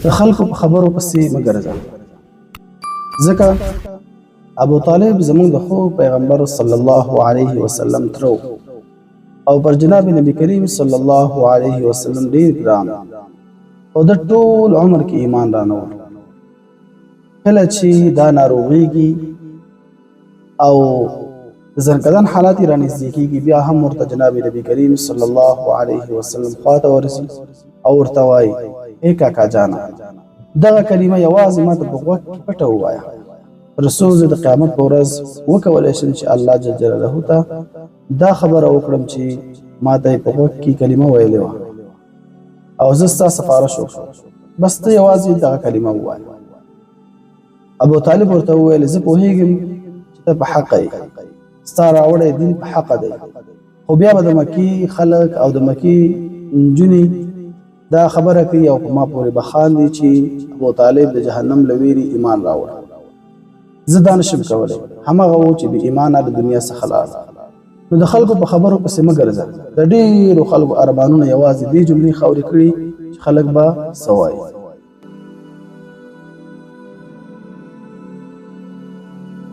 د خلکو په خبرو پسې مه ګرځه، ځکه ابو طالب زموږ د خو پیغمبر صلی الله علیه وسلم ترو او پر جناب نبی کریم صلی الله علیه وسلم ډیر ګران او د ټول عمر کې ایمان رانه کله چې دا ناروغيږي او زرکدن حالات را نږدې کېږي بیا هم ورته جناب نبی کریم صلی الله علیه وسلم خواته ورسي او ورته وایي اے کاکا جانا دغه کلمه یوازې ماته په غوږ کې پټه ووایه، رسول زه د قیامت په ورځ وکولی شم چې الله جل جلاله ته دا خبره وکړم چې ماته یې په غوږ کې کلمه ویلې وه او زه ستا سفارش وکړم، بس ته یوازې دغه کلمه ووایه. ابو طالب ورته وویل زه پوهېږم چې ته په حقه یې، ستا راوړی دین په حقه دی، خو بیا به د مکې خلک او د مکې نجونې دا خبره کوي او په ما پورې به خاندي چې ابو طالب د جهنم له ویرې ایمان راوړ. زه دا نشم کولی، همغه و چې بې ایمانه د دنیا څخه لاړ. نو د خلکو په خبرو پسې مه ګرځه، د ډېرو خلکو ارمانونه یوازې دې جملې خاورې کړي چې خلک به څه وایي.